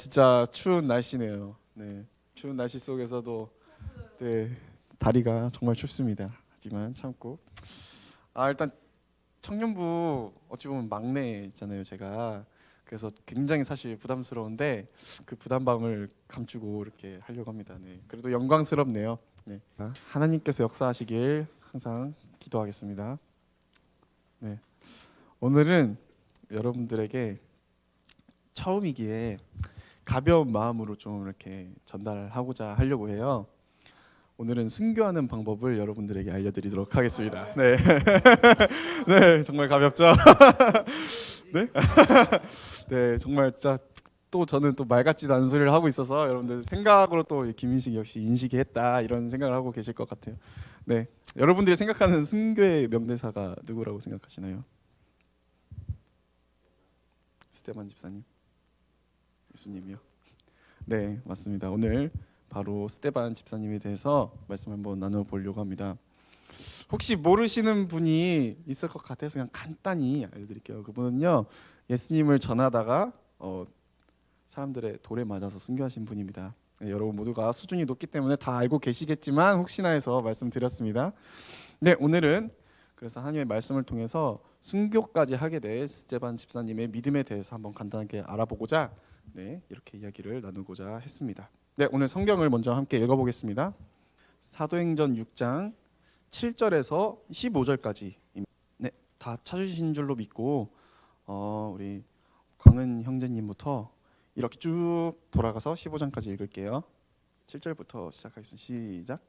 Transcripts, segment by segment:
진짜 추운 날씨네요. 네, 추운 날씨 속에서도 네 다리가 정말 춥습니다. 하지만 참고 일단 청년부 어찌 보면 막내잖아요, 제가. 그래서 굉장히 사실 부담스러운데 그 부담감을 감추고 이렇게 하려고 합니다. 네, 그래도 영광스럽네요. 네, 하나님께서 역사하시길 항상 기도하겠습니다. 네, 오늘은 여러분들에게 처음이기에 가벼운 마음으로 좀 이렇게 전달하고자 하려고 해요. 오늘은 순교하는 방법을 여러분들에게 알려드리도록 하겠습니다. 네, 네, 정말 가볍죠? 네, 네, 정말 진짜 또 저는 또 말 같지도 않은 소리를 하고 있어서 여러분들 생각으로 또 김민식 역시 인식이 했다 이런 생각을 하고 계실 것 같아요. 네, 여러분들이 생각하는 순교의 명대사가 누구라고 생각하시나요? 스테반 집사님, 예수님이요? 네, 맞습니다. 오늘 바로 스테반 집사님에 대해서 말씀 한번 나눠보려고 합니다. 혹시 모르시는 분이 있을 것 같아서 그냥 간단히 알려드릴게요. 그분은요, 예수님을 전하다가 사람들의 돌에 맞아서 순교하신 분입니다. 네, 여러분 모두가 수준이 높기 때문에 다 알고 계시겠지만 혹시나 해서 말씀드렸습니다. 네, 오늘은 그래서 하나님의 말씀을 통해서 순교까지 하게 될 스테반 집사님의 믿음에 대해서 한번 간단하게 알아보고자 네, 이렇게 이야기를 나누고자 했습니다. 네, 오늘 성경을 먼저 함께 읽어보겠습니다. 사도행전 6장 7절에서 15절까지. 네, 다 찾으신 줄로 믿고 우리 광은 형제님부터 이렇게 쭉 돌아가서 15장까지 읽을게요. 7절부터 시작하겠습니다. 시작.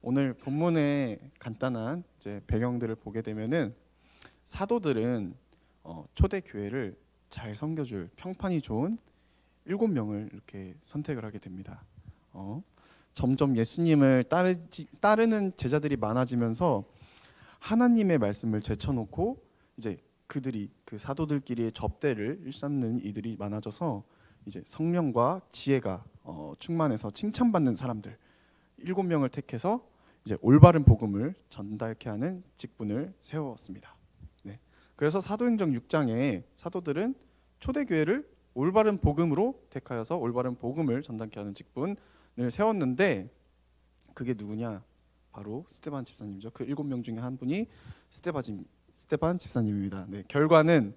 오늘 본문의 간단한 이제 배경들을 보게 되면은 사도들은 초대 교회를 잘 섬겨줄 평판이 좋은 7명을 이렇게 선택을 하게 됩니다. 점점 예수님을 따르는 제자들이 많아지면서 하나님의 말씀을 제쳐놓고 이제 그들이 그 사도들끼리의 접대를 일삼는 이들이 많아져서 이제 성령과 지혜가 충만해서 칭찬받는 사람들 7명을 택해서 이제 올바른 복음을 전달케 하는 직분을 세웠습니다. 네. 그래서 사도행전 6장에 사도들은 초대교회를 올바른 복음으로 택하여서 올바른 복음을 전달케 하는 직분을 세웠는데 그게 누구냐? 바로 스테반 집사님이죠. 그 7명 중에 한 분이 스테반 집사님입니다. 네. 결과는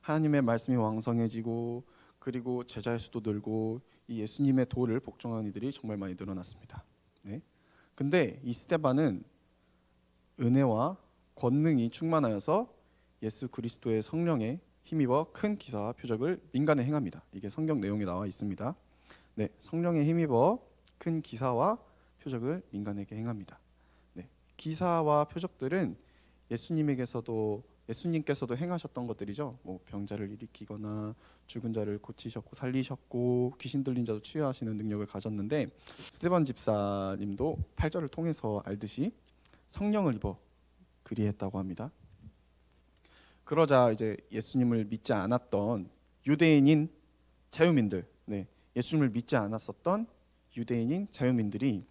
하나님의 말씀이 왕성해지고 그리고 제자의 수도 늘고 이 예수님의 도를 복종하는 이들이 정말 많이 늘어났습니다. 네. 근데 이 스테반은 은혜와 권능이 충만하여서 예수 그리스도의 성령에 힘입어 큰 기사와 표적을 민간에 행합니다. 이게 성경 내용에 나와 있습니다. 네, 성령에 힘입어 큰 기사와 표적을 민간에게 행합니다. 네, 기사와 표적들은 예수님께서도 행하셨던 것들이죠. 뭐 병자를 일으키거나 죽은 자를 고치셨고 살리셨고 귀신 들린 자도 치유하시는 능력을 가졌는데 스테반 집사님도 8절을 통해서 알듯이 성령을 입어 그리했다고 합니다. 그러자 이제 예수님을 믿지 않았던 유대인인 자유민들, 네, 예수님을 믿지 않았었던 유대인인 자유민들이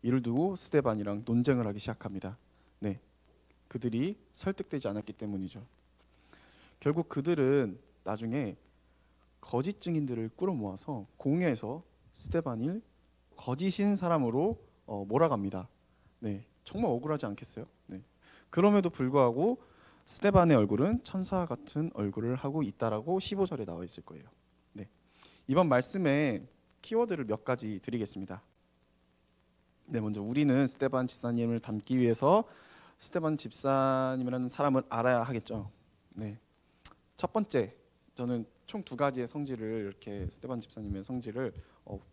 이를 두고 스테반이랑 논쟁을 하기 시작합니다. 네, 그들이 설득되지 않았기 때문이죠. 결국 그들은 나중에 거짓 증인들을 끌어모아서 공회에서 스테반을 거짓인 사람으로 몰아갑니다. 네, 정말 억울하지 않겠어요? 네. 그럼에도 불구하고 스데반의 얼굴은 천사 같은 얼굴을 하고 있다라고 15절에 나와 있을 거예요. 네. 이번 말씀에 키워드를 몇 가지 드리겠습니다. 네, 먼저 우리는 스데반 집사님을 닮기 위해서 스데반 집사님이라는 사람을 알아야 하겠죠. 네. 첫 번째, 저는 총 두 가지의 성질을 이렇게 스데반 집사님의 성질을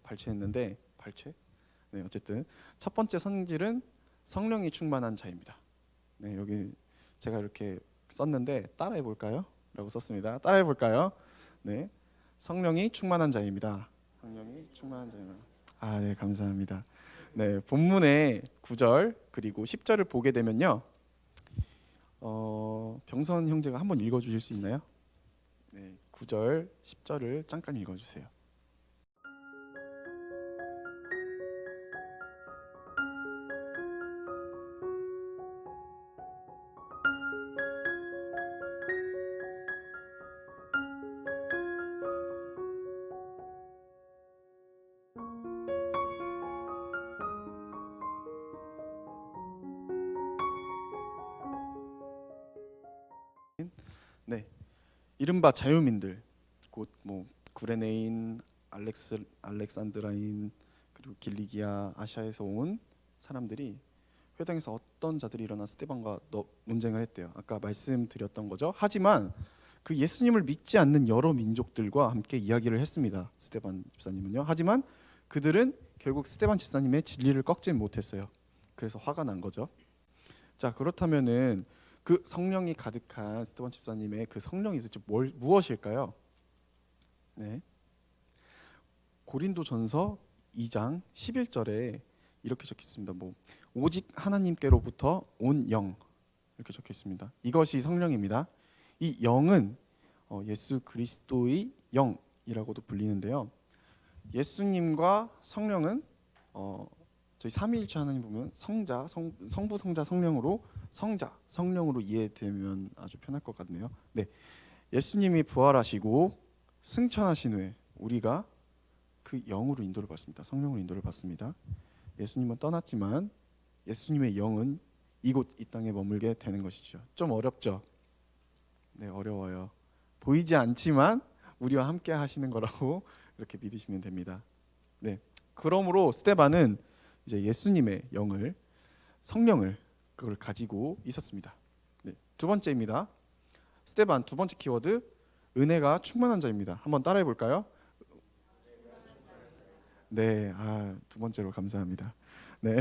발췌했는데 네, 어쨌든 첫 번째 성질은 성령이 충만한 자입니다. 네, 여기 제가 이렇게 썼는데 따라해 볼까요? 라고 썼습니다. 따라해 볼까요? 네. 성령이 충만한 자입니다. 성령이 충만한 자입니다. 아, 네, 감사합니다. 네, 본문의 9절 그리고 10절을 보게 되면요. 병선 형제가 한번 읽어 주실 수 있나요? 네, 9절, 10절을 잠깐 읽어 주세요. 네, 이른바 자유민들, 곧 뭐 구레네인, 알렉산드라인, 그리고 길리기아, 아시아에서 온 사람들이 회당에서 어떤 자들이 일어나 스데반과 논쟁을 했대요. 아까 말씀드렸던 거죠. 하지만 그 예수님을 믿지 않는 여러 민족들과 함께 이야기를 했습니다. 스데반 집사님은요. 하지만 그들은 결국 스데반 집사님의 진리를 꺾지 못했어요. 그래서 화가 난 거죠. 자, 그렇다면은 그 성령이 가득한 스데반 집사님의 그 성령이 도대체 무엇일까요? 네. 고린도전서 2장 11절에 이렇게 적혀 있습니다. 뭐 오직 하나님께로부터 온 영 이렇게 적혀 있습니다. 이것이 성령입니다. 이 영은 예수 그리스도의 영이라고도 불리는데요. 예수님과 성령은 저희 삼위일체 하나님 보면 성자, 성부, 성자, 성령으로 성령으로 이해되면 아주 편할 것 같네요. 네, 예수님이 부활하시고 승천하신 후에 우리가 그 영으로 인도를 받습니다. 성령으로 인도를 받습니다. 예수님은 떠났지만 예수님의 영은 이곳 이 땅에 머물게 되는 것이죠. 좀 어렵죠? 네, 어려워요. 보이지 않지만 우리와 함께 하시는 거라고 이렇게 믿으시면 됩니다. 네, 그러므로 스데반은 이제 예수님의 영을, 성령을 그걸 가지고 있었습니다. 네, 두 번째입니다. 스데반 두 번째 키워드 은혜가 충만한 자입니다. 한번 따라해 볼까요? 네, 두 번째로 감사합니다. 네,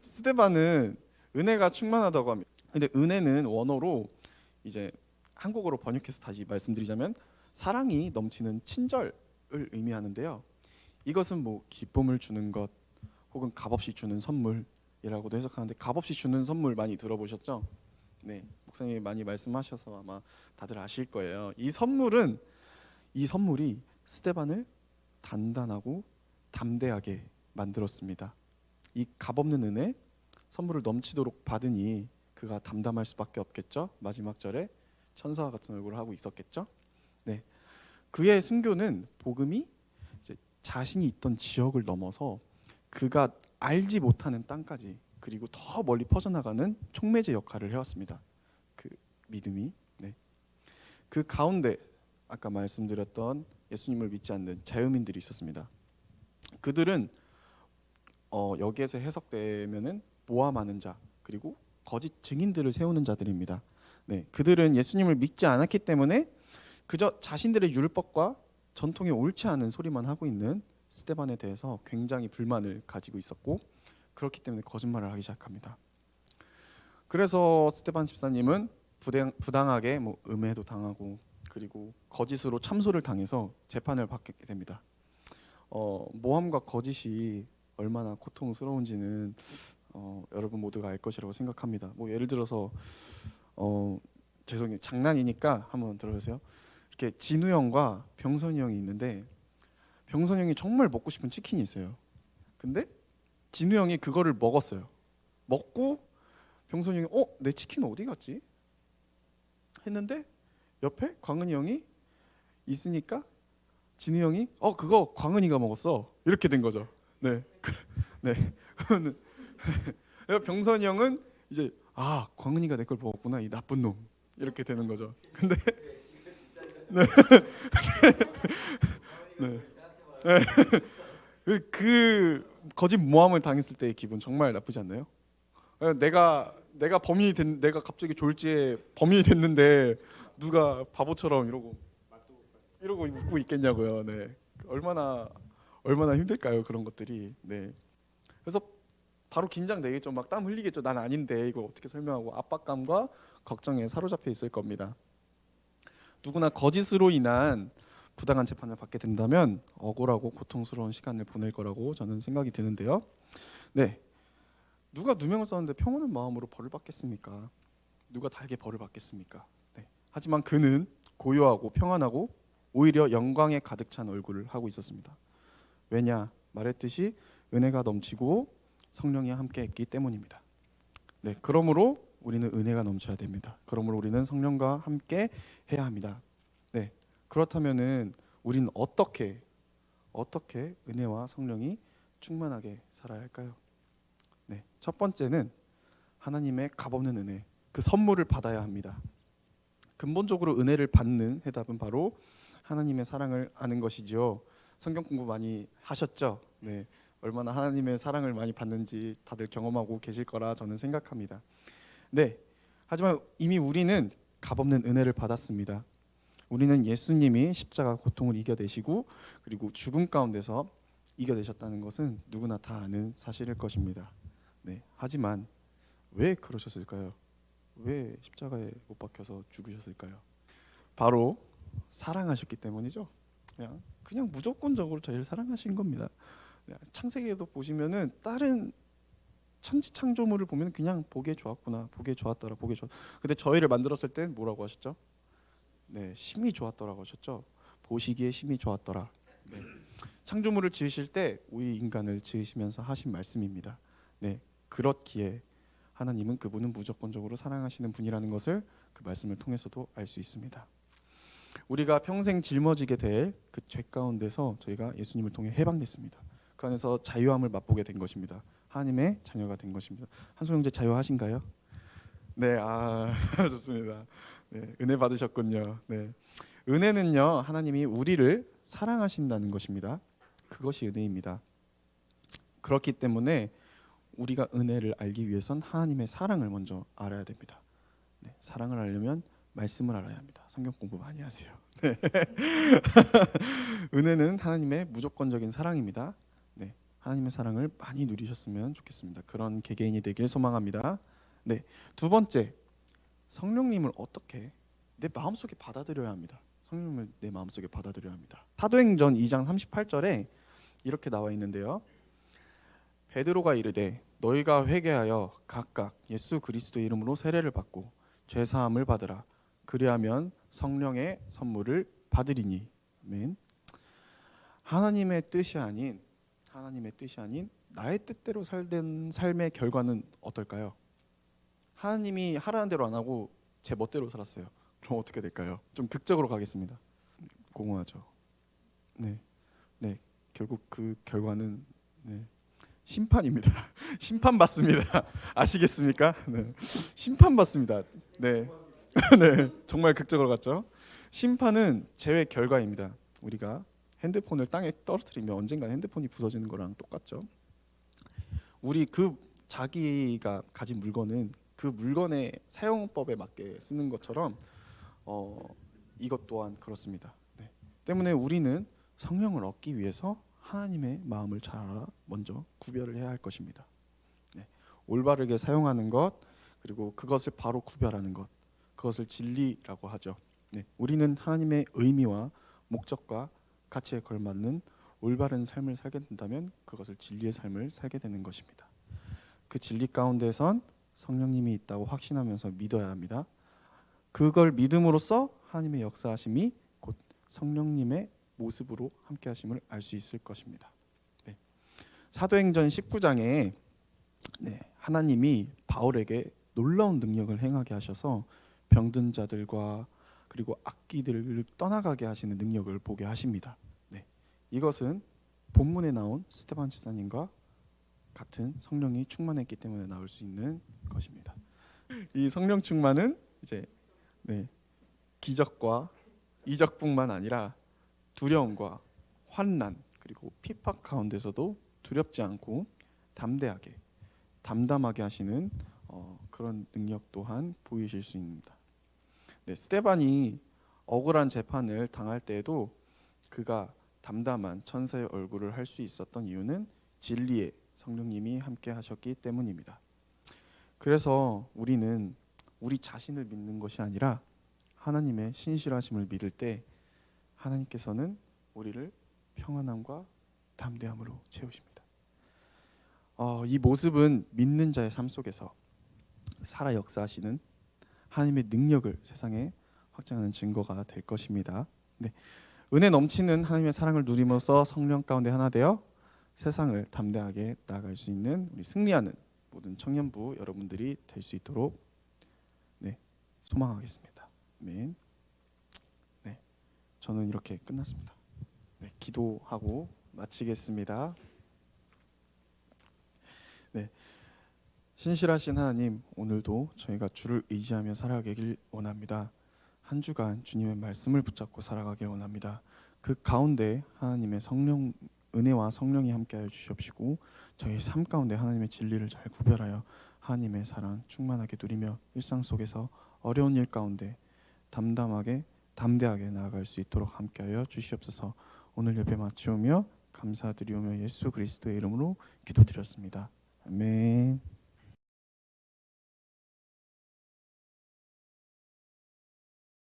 스데반은 은혜가 충만하다고 합니다. 근데 은혜는 원어로 이제 한국어로 번역해서 다시 말씀드리자면 사랑이 넘치는 친절을 의미하는데요. 이것은 뭐 기쁨을 주는 것 혹은 값없이 주는 선물이라고도 해석하는데, 값없이 주는 선물 많이 들어보셨죠? 네, 목사님이 많이 말씀하셔서 아마 다들 아실 거예요. 이 선물이 스데반을 단단하고 담대하게 만들었습니다. 이 값없는 은혜, 선물을 넘치도록 받으니 그가 담담할 수밖에 없겠죠. 마지막 절에 천사와 같은 얼굴을 하고 있었겠죠. 네, 그의 순교는 복음이 이제 자신이 있던 지역을 넘어서 그가 알지 못하는 땅까지 그리고 더 멀리 퍼져나가는 촉매제 역할을 해왔습니다. 그 믿음이. 네. 그 가운데 아까 말씀드렸던 예수님을 믿지 않는 자유민들이 있었습니다. 그들은 여기에서 해석되면은 모함하는 자 그리고 거짓 증인들을 세우는 자들입니다. 네, 그들은 예수님을 믿지 않았기 때문에 그저 자신들의 율법과 전통에 옳지 않은 소리만 하고 있는 스데반에 대해서 굉장히 불만을 가지고 있었고, 그렇기 때문에 거짓말을 하기 시작합니다. 그래서 스데반 집사님은 부당하게 뭐 음해도 당하고 그리고 거짓으로 참소를 당해서 재판을 받게 됩니다. 모함과 거짓이 얼마나 고통스러운지는 여러분 모두가 알 것이라고 생각합니다. 뭐 예를 들어서 죄송해요, 장난이니까 한번 들어보세요. 이렇게 진우 형과 병선이 형이 있는데 병선이 형이 정말 먹고 싶은 치킨이 있어요. 근데 진우 형이 그거를 먹었어요. 먹고 병선이 형이 내 치킨 어디 갔지? 했는데 옆에 광은이 형이 있으니까 진우 형이 그거 광은이가 먹었어 이렇게 된 거죠. 네, 네. 병선이 형은 이제 광은이가 내 걸 먹었구나, 이 나쁜 놈 이렇게 되는 거죠. 근데 네. 네. 그 거짓 모함을 당했을 때의 기분 정말 나쁘지 않나요? 내가 내가 갑자기 졸지에 범인이 됐는데 누가 바보처럼 이러고 웃고 있겠냐고요. 네. 얼마나 힘들까요, 그런 것들이. 네. 그래서 바로 긴장되겠죠. 막 땀 흘리겠죠. 난 아닌데 이걸 어떻게 설명하고 압박감과 걱정에 사로잡혀 있을 겁니다. 누구나 거짓으로 인한 부당한 재판을 받게 된다면 억울하고 고통스러운 시간을 보낼 거라고 저는 생각이 드는데요. 네. 누가 누명을 썼는데 평온한 마음으로 벌을 받겠습니까? 누가 달게 벌을 받겠습니까? 네. 하지만 그는 고요하고 평안하고 오히려 영광에 가득 찬 얼굴을 하고 있었습니다. 왜냐? 말했듯이 은혜가 넘치고 성령이 함께했기 때문입니다. 네, 그러므로 우리는 은혜가 넘쳐야 됩니다. 그러므로 우리는 성령과 함께 해야 합니다. 네, 그렇다면은 우리는 어떻게 은혜와 성령이 충만하게 살아야 할까요? 네, 첫 번째는 하나님의 값없는 은혜, 그 선물을 받아야 합니다. 근본적으로 은혜를 받는 해답은 바로 하나님의 사랑을 아는 것이죠. 성경 공부 많이 하셨죠? 네, 얼마나 하나님의 사랑을 많이 받는지 다들 경험하고 계실 거라 저는 생각합니다. 네, 하지만 이미 우리는 값없는 은혜를 받았습니다. 우리는 예수님이 십자가 고통을 이겨내시고 그리고 죽음 가운데서 이겨내셨다는 것은 누구나 다 아는 사실일 것입니다. 네, 하지만 왜 그러셨을까요? 왜 십자가에 못 박혀서 죽으셨을까요? 바로 사랑하셨기 때문이죠. 그냥 무조건적으로 저희를 사랑하신 겁니다. 창세기에도 보시면은 다른 천지 창조물을 보면 그냥 보기에 좋았구나, 보기에 좋았더라, 보기에 좋. 근데 저희를 만들었을 땐 뭐라고 하셨죠? 네, 심히 좋았더라고 하셨죠. 보시기에 심히 좋았더라. 네. 창조물을 지으실 때 우리 인간을 지으시면서 하신 말씀입니다. 네, 그렇기에 하나님은 그분은 무조건적으로 사랑하시는 분이라는 것을 그 말씀을 통해서도 알 수 있습니다. 우리가 평생 짊어지게 될 그 죄 가운데서 저희가 예수님을 통해 해방됐습니다. 그 안에서 자유함을 맛보게 된 것입니다. 하나님의 자녀가 된 것입니다. 한소 형제 자유하신가요? 네, 좋습니다. 네, 은혜 받으셨군요. 네, 은혜는요 하나님이 우리를 사랑하신다는 것입니다. 그것이 은혜입니다. 그렇기 때문에 우리가 은혜를 알기 위해선 하나님의 사랑을 먼저 알아야 됩니다. 네, 사랑을 알려면 말씀을 알아야 합니다. 성경 공부 많이 하세요. 네. 은혜는 하나님의 무조건적인 사랑입니다. 네, 하나님의 사랑을 많이 누리셨으면 좋겠습니다. 그런 개개인이 되길 소망합니다. 네, 두 번째, 성령님을 어떻게 내 마음속에 받아들여야 합니다. 성령님을 내 마음속에 받아들여야 합니다. 사도행전 2장 38절에 이렇게 나와 있는데요. 베드로가 이르되 너희가 회개하여 각각 예수 그리스도의 이름으로 세례를 받고 죄 사함을 받으라. 그리하면 성령의 선물을 받으리니. 아멘. 하나님의 뜻이 아닌 나의 뜻대로 살던 삶의 결과는 어떨까요? 하나님이 하라는 대로 안 하고 제 멋대로 살았어요. 그럼 어떻게 될까요? 좀 극적으로 가겠습니다. 공허하죠. 네, 네. 결국 그 결과는 네, 심판입니다. 심판받습니다. 아시겠습니까? 네. 심판받습니다. 네. 네. 정말 극적으로 갔죠. 심판은 죄의 결과입니다. 우리가 핸드폰을 땅에 떨어뜨리면 언젠가 핸드폰이 부서지는 거랑 똑같죠. 우리 그 자기가 가진 물건은 그 물건의 사용법에 맞게 쓰는 것처럼 이것 또한 그렇습니다. 네. 때문에 우리는 성령을 얻기 위해서 하나님의 마음을 잘 알아 먼저 구별을 해야 할 것입니다. 네. 올바르게 사용하는 것 그리고 그것을 바로 구별하는 것 그것을 진리라고 하죠. 네. 우리는 하나님의 의미와 목적과 가치에 걸맞는 올바른 삶을 살게 된다면 그것을 진리의 삶을 살게 되는 것입니다. 그 진리 가운데선 성령님이 있다고 확신하면서 믿어야 합니다. 그걸 믿음으로써 하나님의 역사하심이 곧 성령님의 모습으로 함께하심을 알 수 있을 것입니다. 네. 사도행전 19장에 하나님이 바울에게 놀라운 능력을 행하게 하셔서 병든 자들과 그리고 악귀들을 떠나가게 하시는 능력을 보게 하십니다. 네. 이것은 본문에 나온 스데반 집사님과 같은 성령이 충만했기 때문에 나올 수 있는 것입니다. 이 성령 충만은 이제 네, 기적과 이적뿐만 아니라 두려움과 환난 그리고 핍박 가운데서도 두렵지 않고 담대하게 담담하게 하시는 그런 능력 또한 보이실 수 있습니다. 네, 스데반이 억울한 재판을 당할 때에도 그가 담담한 천사의 얼굴을 할 수 있었던 이유는 진리의 성령님이 함께 하셨기 때문입니다. 그래서 우리는 우리 자신을 믿는 것이 아니라 하나님의 신실하심을 믿을 때 하나님께서는 우리를 평안함과 담대함으로 채우십니다. 이 모습은 믿는 자의 삶 속에서 살아 역사하시는 하나님의 능력을 세상에 확증하는 증거가 될 것입니다. 네, 은혜 넘치는 하나님의 사랑을 누림으로써 성령 가운데 하나 되어 세상을 담대하게 나아갈 수 있는 우리 승리하는 모든 청년부 여러분들이 될 수 있도록 네, 소망하겠습니다. 아멘. 네, 저는 이렇게 끝났습니다. 네, 기도하고 마치겠습니다. 네, 신실하신 하나님, 오늘도 저희가 주를 의지하며 살아가길 원합니다. 한 주간 주님의 말씀을 붙잡고 살아가길 원합니다. 그 가운데 하나님의 성령 은혜와 성령이 함께하여 주시옵시고 저희 삶 가운데 하나님의 진리를 잘 구별하여 하나님의 사랑 충만하게 누리며 일상 속에서 어려운 일 가운데 담대하게 나아갈 수 있도록 함께하여 주시옵소서. 오늘 예배 마치오며 감사드리오며 예수 그리스도의 이름으로 기도드렸습니다. 아멘.